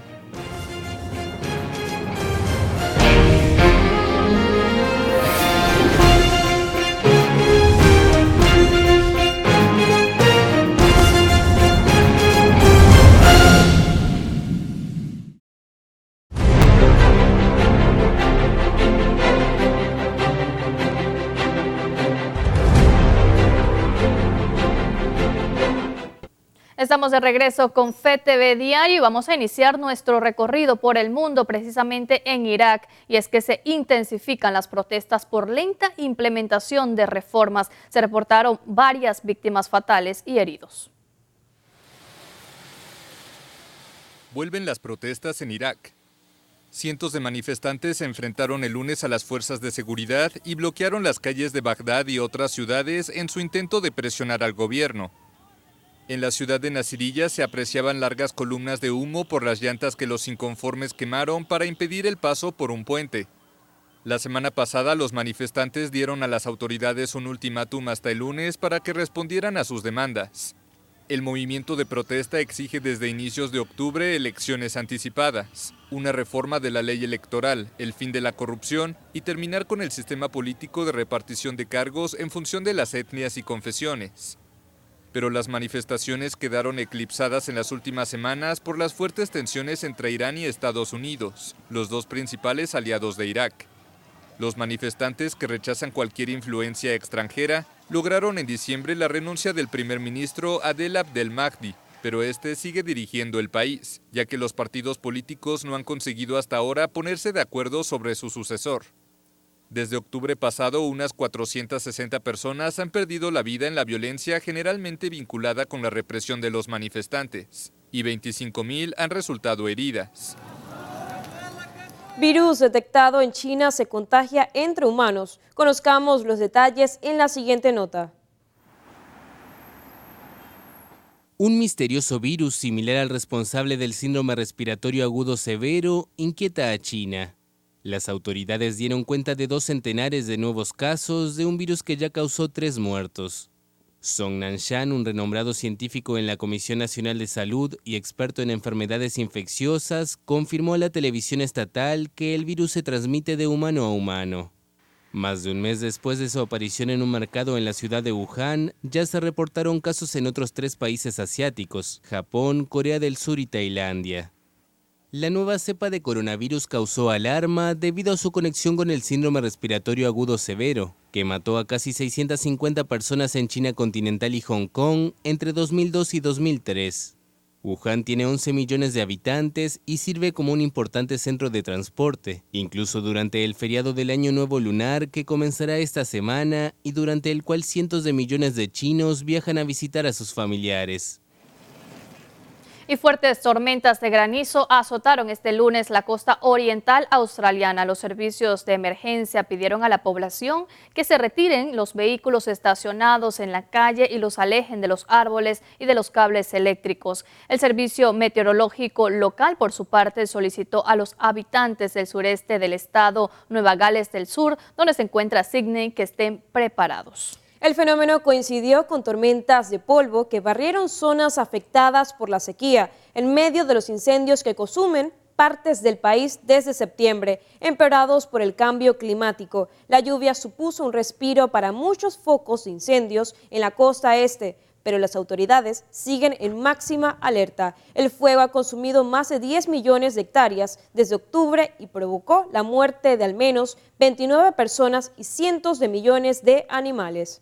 B: Estamos de regreso con FETV Diario y vamos a iniciar nuestro recorrido por el mundo, precisamente en Irak. Y es que se intensifican las protestas por lenta implementación de reformas. Se reportaron varias víctimas fatales y heridos.
H: Vuelven las protestas en Irak. Cientos de manifestantes se enfrentaron el lunes a las fuerzas de seguridad y bloquearon las calles de Bagdad y otras ciudades en su intento de presionar al gobierno. En la ciudad de Nasiriyah se apreciaban largas columnas de humo por las llantas que los inconformes quemaron para impedir el paso por un puente. La semana pasada los manifestantes dieron a las autoridades un ultimátum hasta el lunes para que respondieran a sus demandas. El movimiento de protesta exige desde inicios de octubre elecciones anticipadas, una reforma de la ley electoral, el fin de la corrupción y terminar con el sistema político de repartición de cargos en función de las etnias y confesiones. pero las manifestaciones quedaron eclipsadas en las últimas semanas por las fuertes tensiones entre Irán y Estados Unidos, los dos principales aliados de Irak. Los manifestantes, que rechazan cualquier influencia extranjera, lograron en diciembre la renuncia del primer ministro Adel Abdel Mahdi, pero este sigue dirigiendo el país, ya que los partidos políticos no han conseguido hasta ahora ponerse de acuerdo sobre su sucesor. Desde octubre pasado, unas 460 personas han perdido la vida en la violencia generalmente vinculada con la represión de los manifestantes, y 25.000 han resultado heridas.
A: Virus detectado en China se contagia entre humanos. Conozcamos los detalles en la siguiente nota.
I: Un misterioso virus similar al responsable del síndrome respiratorio agudo severo inquieta a China. Las autoridades dieron cuenta de 2 centenares de nuevos casos de un virus que ya causó 3 muertos. Song Nanshan, un renombrado científico en la Comisión Nacional de Salud y experto en enfermedades infecciosas, confirmó a la televisión estatal que el virus se transmite de humano a humano. Más de un mes después de su aparición en un mercado en la ciudad de Wuhan, ya se reportaron casos en otros 3 países asiáticos: Japón, Corea del Sur y Tailandia. La nueva cepa de coronavirus causó alarma debido a su conexión con el síndrome respiratorio agudo severo, que mató a casi 650 personas en China continental y Hong Kong entre 2002 y 2003. Wuhan tiene 11 millones de habitantes y sirve como un importante centro de transporte, incluso durante el feriado del Año Nuevo Lunar que comenzará esta semana y durante el cual cientos de millones de chinos viajan a visitar a sus familiares.
B: Y fuertes tormentas de granizo azotaron este lunes la costa oriental australiana. Los servicios de emergencia pidieron a la población que se retiren los vehículos estacionados en la calle y los alejen de los árboles y de los cables eléctricos. El Servicio Meteorológico Local, por su parte, solicitó a los habitantes del sureste del estado Nueva Gales del Sur, donde se encuentra Sydney, que estén preparados.
A: El fenómeno coincidió con tormentas de polvo que barrieron zonas afectadas por la sequía, en medio de los incendios que consumen partes del país desde septiembre, empeorados por el cambio climático. La lluvia supuso un respiro para muchos focos de incendios en la costa este, pero las autoridades siguen en máxima alerta. El fuego ha consumido más de 10 millones de hectáreas desde octubre y provocó la muerte de al menos 29 personas y cientos de millones de animales.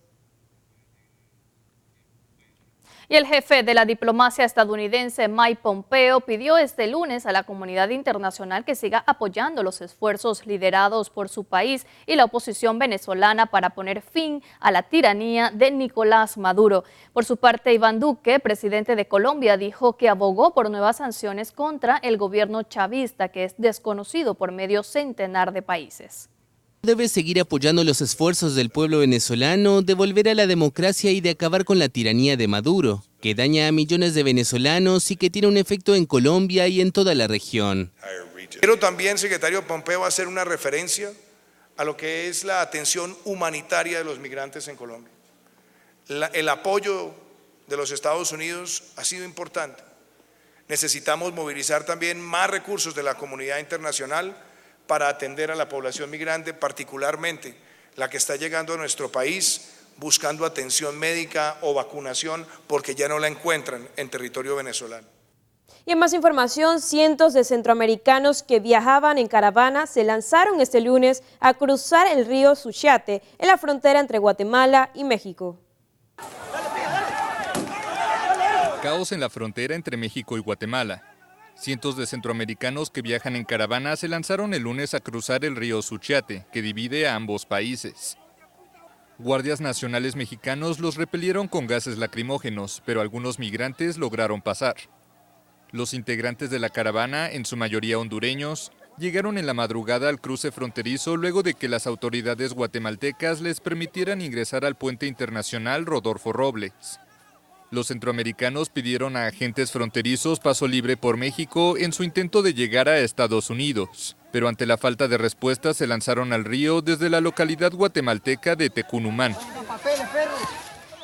B: Y el jefe de la diplomacia estadounidense, Mike Pompeo, pidió este lunes a la comunidad internacional que siga apoyando los esfuerzos liderados por su país y la oposición venezolana para poner fin a la tiranía de Nicolás Maduro. Por su parte, Iván Duque, presidente de Colombia, dijo que abogó por nuevas sanciones contra el gobierno chavista, que es desconocido por medio centenar de países.
I: Debe seguir apoyando los esfuerzos del pueblo venezolano de volver a la democracia y de acabar con la tiranía de Maduro, que daña a millones de venezolanos y que tiene un efecto en Colombia y en toda la región.
J: Quiero también, secretario Pompeo, hacer una referencia a lo que es la atención humanitaria de los migrantes en Colombia. El apoyo de los Estados Unidos ha sido importante. Necesitamos movilizar también más recursos de la comunidad internacional para atender a la población migrante, particularmente la que está llegando a nuestro país buscando atención médica o vacunación porque ya no la encuentran en territorio venezolano.
A: Y en más información, cientos de centroamericanos que viajaban en caravana se lanzaron este lunes a cruzar el río Suchiate en la frontera entre Guatemala y México.
H: Caos en la frontera entre México y Guatemala. Cientos de centroamericanos que viajan en caravana se lanzaron el lunes a cruzar el río Suchiate, que divide a ambos países. Guardias nacionales mexicanos los repelieron con gases lacrimógenos, pero algunos migrantes lograron pasar. Los integrantes de la caravana, en su mayoría hondureños, llegaron en la madrugada al cruce fronterizo luego de que las autoridades guatemaltecas les permitieran ingresar al puente internacional Rodolfo Robles. Los centroamericanos pidieron a agentes fronterizos paso libre por México en su intento de llegar a Estados Unidos, pero ante la falta de respuesta se lanzaron al río desde la localidad guatemalteca de Tecunumán.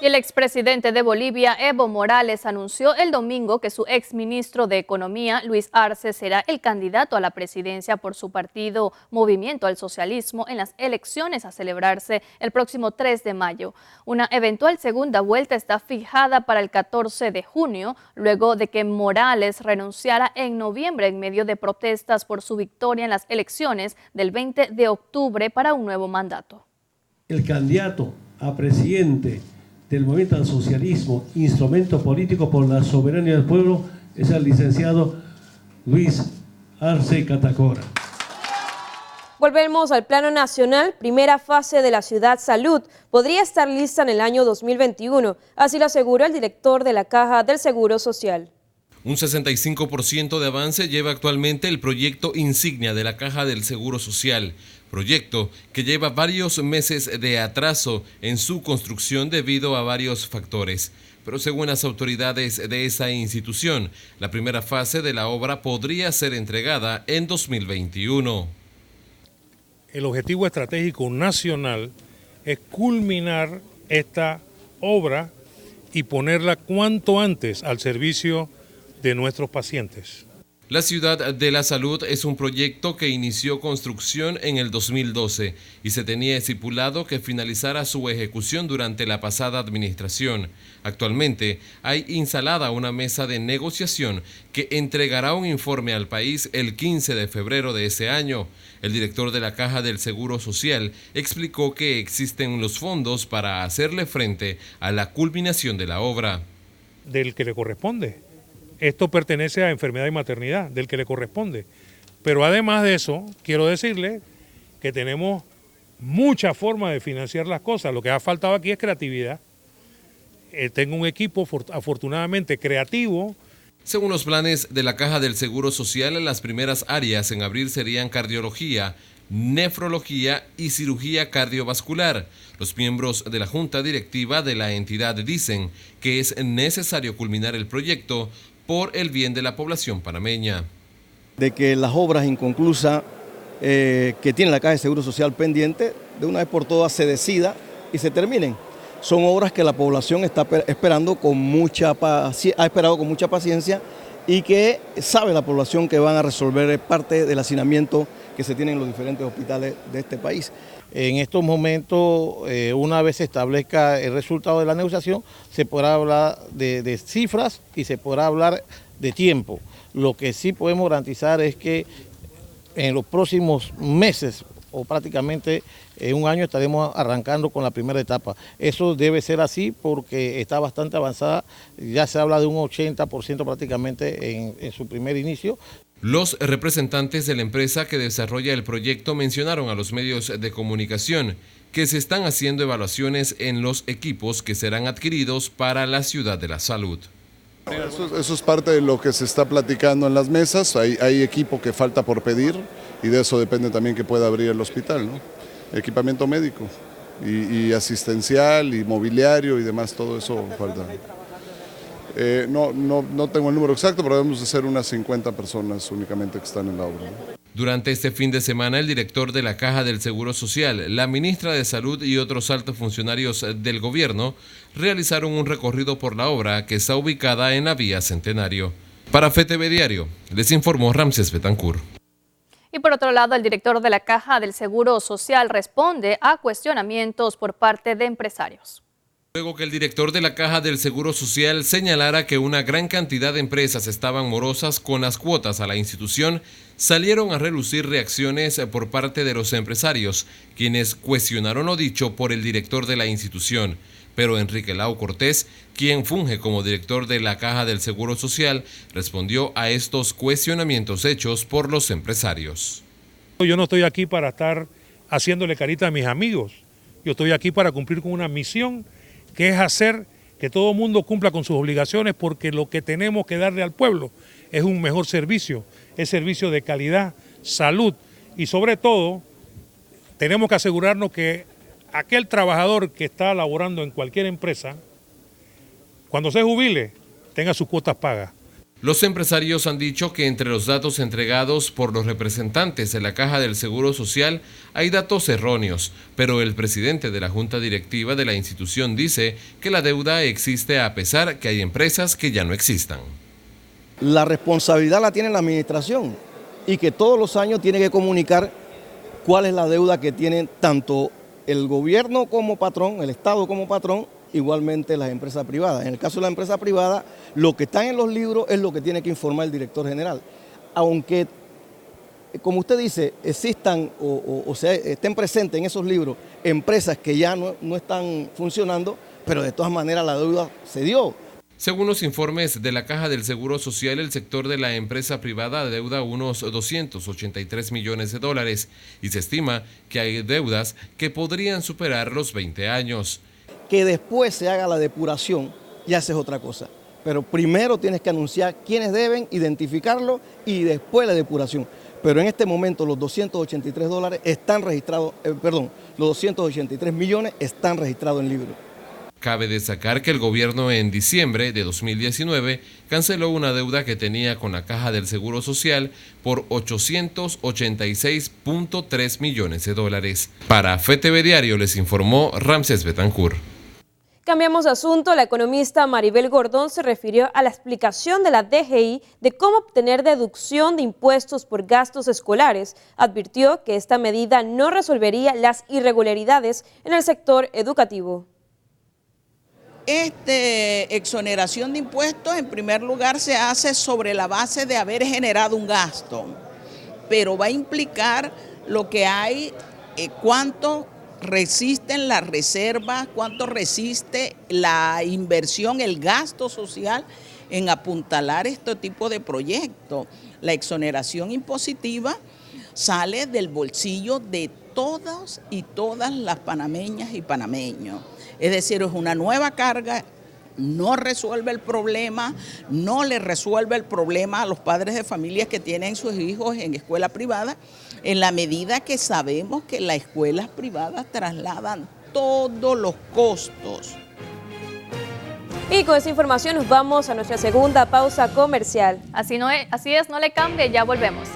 B: Y el expresidente de Bolivia, Evo Morales, anunció el domingo que su exministro de Economía, Luis Arce, será el candidato a la presidencia por su partido Movimiento al Socialismo en las elecciones a celebrarse el próximo 3 de mayo. Una eventual segunda vuelta está fijada para el 14 de junio, luego de que Morales renunciara en noviembre en medio de protestas por su victoria en las elecciones del 20 de octubre para un nuevo mandato.
K: El candidato a presidente del Movimiento al Socialismo, instrumento político por la soberanía del pueblo, es el licenciado Luis Arce Catacora.
A: Volvemos al plano nacional. Primera fase de la Ciudad Salud podría estar lista en el año 2021, así lo aseguró el director de la Caja del Seguro Social.
C: Un 65% de avance lleva actualmente el proyecto insignia de la Caja del Seguro Social, proyecto que lleva varios meses de atraso en su construcción debido a varios factores. Pero según las autoridades de esa institución, la primera fase de la obra podría ser entregada en 2021.
L: El objetivo estratégico nacional es culminar esta obra y ponerla cuanto antes al servicio de nuestros pacientes.
C: La Ciudad de la Salud es un proyecto que inició construcción en el 2012 y se tenía estipulado que finalizara su ejecución durante la pasada administración. Actualmente hay instalada una mesa de negociación que entregará un informe al país el 15 de febrero de ese año. El director de la Caja del Seguro Social explicó que existen los fondos para hacerle frente a la culminación de la obra.
L: Del que le corresponde. Esto pertenece a enfermedad y maternidad, del que le corresponde. Pero además de eso, quiero decirle que tenemos muchas formas de financiar las cosas. Lo que ha faltado aquí es creatividad. Tengo un equipo afortunadamente creativo.
C: Según los planes de la Caja del Seguro Social, las primeras áreas en abrir serían cardiología, nefrología y cirugía cardiovascular. Los miembros de la Junta Directiva de la entidad dicen que es necesario culminar el proyecto por el bien de la población panameña.
M: De que las obras inconclusas que tiene la Caja de Seguro Social pendiente, de una vez por todas se decida y se terminen. Son obras que la población está esperando ha esperado con mucha paciencia y que sabe la población que van a resolver parte del hacinamiento que se tiene en los diferentes hospitales de este país.
N: En estos momentos, una vez se establezca el resultado de la negociación, se podrá hablar de cifras y se podrá hablar de tiempo. Lo que sí podemos garantizar es que en los próximos meses o prácticamente en un año estaremos arrancando con la primera etapa. Eso debe ser así porque está bastante avanzada, ya se habla de un 80% prácticamente en su primer inicio.
C: Los representantes de la empresa que desarrolla el proyecto mencionaron a los medios de comunicación que se están haciendo evaluaciones en los equipos que serán adquiridos para la Ciudad de la Salud.
Y: Eso es parte de lo que se está platicando en las mesas. Hay equipo que falta por pedir y de eso depende también que pueda abrir el hospital, ¿no? Equipamiento médico y asistencial y mobiliario y demás, todo eso falta. No tengo el número exacto, pero debemos de ser unas 50 personas únicamente que están en la obra, ¿no?
C: Durante este fin de semana, el director de la Caja del Seguro Social, la ministra de Salud y otros altos funcionarios del gobierno realizaron un recorrido por la obra que está ubicada en la Vía Centenario. Para FTV Diario, les informó Ramses Betancourt.
B: Y por otro lado, el director de la Caja del Seguro Social responde a cuestionamientos por parte de empresarios.
C: Luego que el director de la Caja del Seguro Social señalara que una gran cantidad de empresas estaban morosas con las cuotas a la institución, salieron a relucir reacciones por parte de los empresarios, quienes cuestionaron lo dicho por el director de la institución. Pero Enrique Lau Cortés, quien funge como director de la Caja del Seguro Social, respondió a estos cuestionamientos hechos por los empresarios.
L: Yo no estoy aquí para estar haciéndole carita a mis amigos, yo estoy aquí para cumplir con una misión que es hacer que todo el mundo cumpla con sus obligaciones, porque lo que tenemos que darle al pueblo es un mejor servicio, es servicio de calidad, salud y sobre todo tenemos que asegurarnos que aquel trabajador que está laborando en cualquier empresa, cuando se jubile, tenga sus cuotas pagas.
C: Los empresarios han dicho que entre los datos entregados por los representantes de la Caja del Seguro Social hay datos erróneos, pero el presidente de la Junta Directiva de la institución dice que la deuda existe a pesar que hay empresas que ya no existan.
M: La responsabilidad la tiene la administración y que todos los años tiene que comunicar cuál es la deuda que tienen tanto el gobierno como patrón, el Estado como patrón, igualmente las empresas privadas. En el caso de la empresa privada, lo que está en los libros es lo que tiene que informar el director general. Aunque, como usted dice, existan o sea, estén presentes en esos libros empresas que ya no están funcionando, pero de todas maneras la deuda se dio.
C: Según los informes de la Caja del Seguro Social, el sector de la empresa privada adeuda unos 283 millones de dólares y se estima que hay deudas que podrían superar los 20 años.
M: Que después se haga la depuración, ya esa es otra cosa. Pero primero tienes que anunciar quiénes deben, identificarlo y después la depuración. Pero en este momento los 283 dólares están registrados, los 283 millones están registrados en libro.
C: Cabe destacar que el gobierno en diciembre de 2019 canceló una deuda que tenía con la Caja del Seguro Social por 886.3 millones de dólares. Para FTV Diario les informó Ramsés Betancourt.
A: Cambiamos de asunto. La economista Maribel Gordón se refirió a la explicación de la DGI de cómo obtener deducción de impuestos por gastos escolares. Advirtió que esta medida no resolvería las irregularidades en el sector educativo.
D: Exoneración de impuestos, en primer lugar, se hace sobre la base de haber generado un gasto, pero va a implicar lo que hay, cuánto resisten las reservas, cuánto resiste la inversión, el gasto social en apuntalar este tipo de proyectos. La exoneración impositiva sale del bolsillo de todas y todas las panameñas y panameños. Es decir, es una nueva carga, no resuelve el problema, no le resuelve el problema a los padres de familias que tienen sus hijos en escuela privada, en la medida que sabemos que las escuelas privadas trasladan todos los costos.
A: Y con esta información nos vamos a nuestra segunda pausa comercial.
B: Así es, no le cambie, ya volvemos.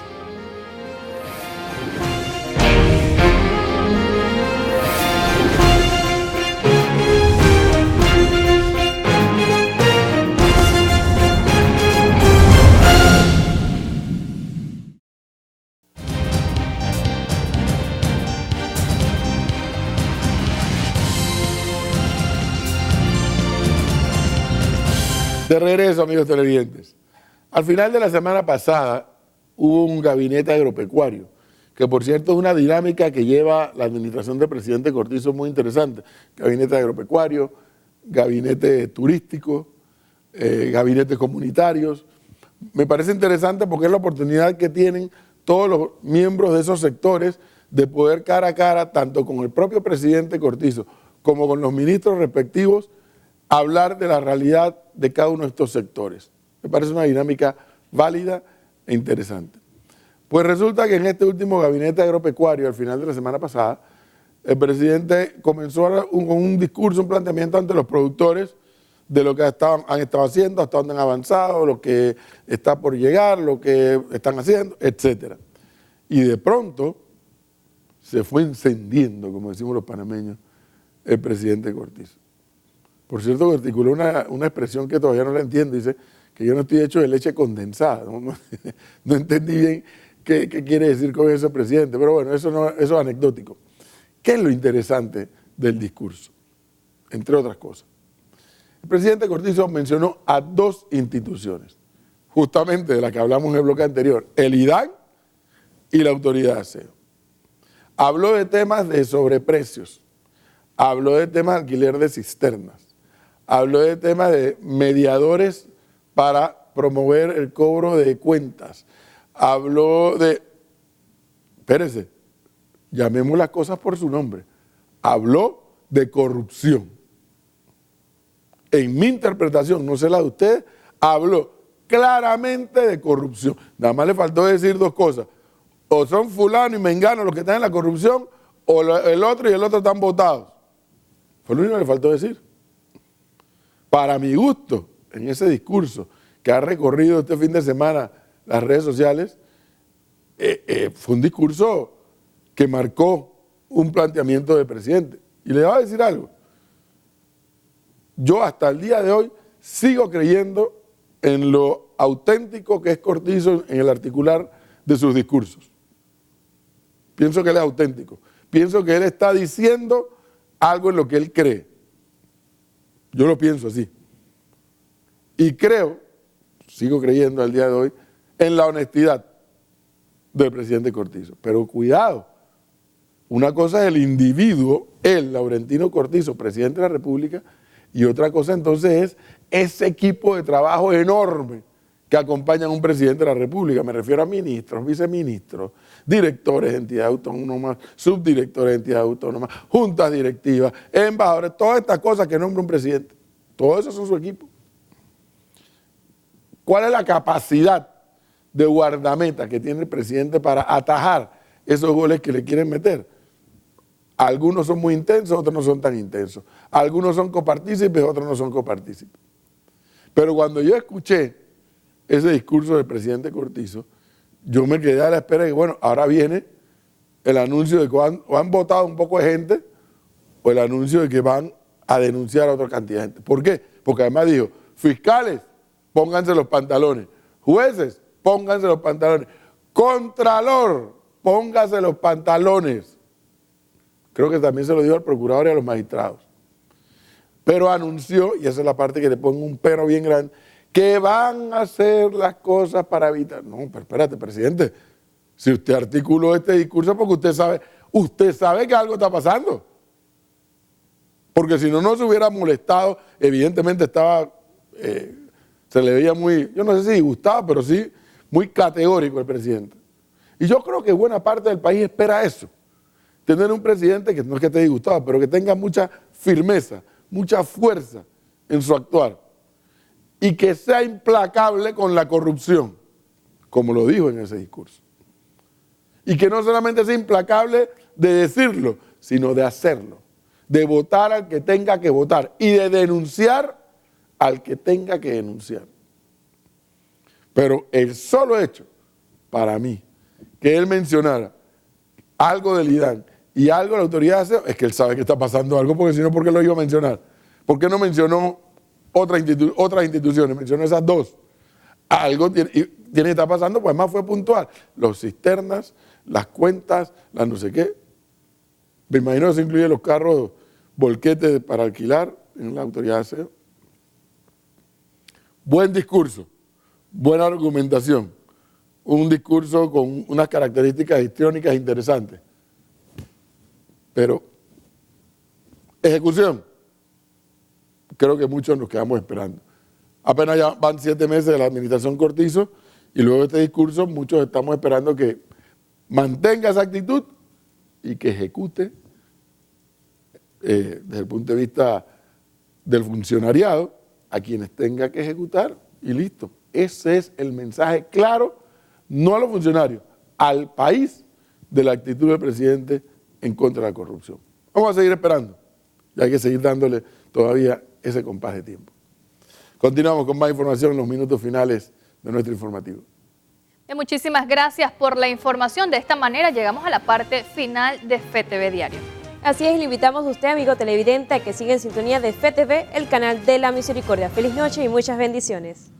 W: De regreso, amigos televidentes. Al final de la semana pasada hubo un gabinete agropecuario, que por cierto es una dinámica que lleva la administración del presidente Cortizo muy interesante. Gabinete agropecuario, gabinete turístico, gabinetes comunitarios. Me parece interesante porque es la oportunidad que tienen todos los miembros de esos sectores de poder cara a cara, tanto con el propio presidente Cortizo como con los ministros respectivos, hablar de la realidad de cada uno de estos sectores. Me parece una dinámica válida e interesante. Pues resulta que en este último gabinete agropecuario, al final de la semana pasada, el presidente comenzó con un discurso, un planteamiento ante los productores de lo que han estado haciendo, hasta dónde han avanzado, lo que está por llegar, lo que están haciendo, etc. Y de pronto se fue encendiendo, como decimos los panameños, el presidente Cortizo. Por cierto, articuló una expresión que todavía no la entiendo, dice que yo no estoy hecho de leche condensada. No entendí bien qué quiere decir con eso, presidente, pero bueno, eso es anecdótico. ¿Qué es lo interesante del discurso? Entre otras cosas. El presidente Cortizo mencionó a dos instituciones, justamente de las que hablamos en el bloque anterior, el IDAN y la Autoridad de Aseo. Habló de temas de sobreprecios, habló de temas de alquiler de cisternas, habló de temas de mediadores para promover el cobro de cuentas. Habló de, espérese, llamemos las cosas por su nombre. Habló de corrupción. En mi interpretación, no sé la de ustedes, habló claramente de corrupción. Nada más le faltó decir dos cosas. O son fulano y mengano los que están en la corrupción, o el otro y el otro están votados. Fue lo único que le faltó decir. Para mi gusto, en ese discurso, que ha recorrido este fin de semana las redes sociales, fue un discurso que marcó un planteamiento del presidente. Y le voy a decir algo. Yo hasta el día de hoy sigo creyendo en lo auténtico que es Cortizo en el articular de sus discursos. Pienso que él es auténtico. Pienso que él está diciendo algo en lo que él cree. Yo lo pienso así. Y creo, sigo creyendo al día de hoy, en la honestidad del presidente Cortizo. Pero cuidado, una cosa es el individuo, él, Laurentino Cortizo, presidente de la República, y otra cosa entonces es ese equipo de trabajo enorme que acompañan a un presidente de la República. Me refiero a ministros, viceministros, directores de entidades autónomas, subdirectores de entidades autónomas, juntas directivas, embajadores, todas estas cosas que nombra un presidente. Todo eso son su equipo. ¿Cuál es la capacidad de guardameta que tiene el presidente para atajar esos goles que le quieren meter? Algunos son muy intensos, otros no son tan intensos. Algunos son copartícipes, otros no son copartícipes. Pero cuando yo escuché ese discurso del presidente Cortizo, yo me quedé a la espera de que, bueno, ahora viene el anuncio de que o han votado un poco de gente o el anuncio de que van a denunciar a otra cantidad de gente. ¿Por qué? Porque además dijo, fiscales, pónganse los pantalones. Jueces, pónganse los pantalones. Contralor, pónganse los pantalones. Creo que también se lo dijo al procurador y a los magistrados. Pero anunció, y esa es la parte que le pongo un pero bien grande, que van a hacer las cosas para evitar. No, pero espérate, presidente, si usted articuló este discurso es porque usted sabe que algo está pasando. Porque si no, no se hubiera molestado, evidentemente estaba, se le veía muy, yo no sé si disgustado, pero sí muy categórico el presidente. Y yo creo que buena parte del país espera eso. Tener un presidente que no es que esté disgustado, pero que tenga mucha firmeza, mucha fuerza en su actuar y que sea implacable con la corrupción, como lo dijo en ese discurso. Y que no solamente sea implacable de decirlo, sino de hacerlo, de votar al que tenga que votar y de denunciar al que tenga que denunciar. Pero el solo hecho, para mí, que él mencionara algo del IDAN y algo de la autoridad de aseo, es que él sabe que está pasando algo, porque si no, ¿por qué lo iba a mencionar? ¿Por qué no mencionó otras instituciones? Mencionó esas dos. Algo tiene que estar pasando, pues además fue puntual. Los cisternas, las cuentas, las no sé qué. Me imagino que se incluye los carros volquetes para alquilar en la autoridad de aseo. Buen discurso, buena argumentación, un discurso con unas características histriónicas interesantes. Pero, ejecución, creo que muchos nos quedamos esperando. Apenas ya van 7 meses de la administración Cortizo y luego de este discurso muchos estamos esperando que mantenga esa actitud y que ejecute desde el punto de vista del funcionariado a quienes tenga que ejecutar y listo. Ese es el mensaje claro, no a los funcionarios, al país de la actitud del presidente en contra de la corrupción. Vamos a seguir esperando y hay que seguir dándole todavía ese compás de tiempo. Continuamos con más información en los minutos finales de nuestro informativo.
B: Muchísimas gracias por la información. De esta manera llegamos a la parte final de FETV Diario.
A: Así es, le invitamos a usted, amigo televidente, a que siga en sintonía de FETV, el canal de la misericordia. Feliz noche y muchas bendiciones.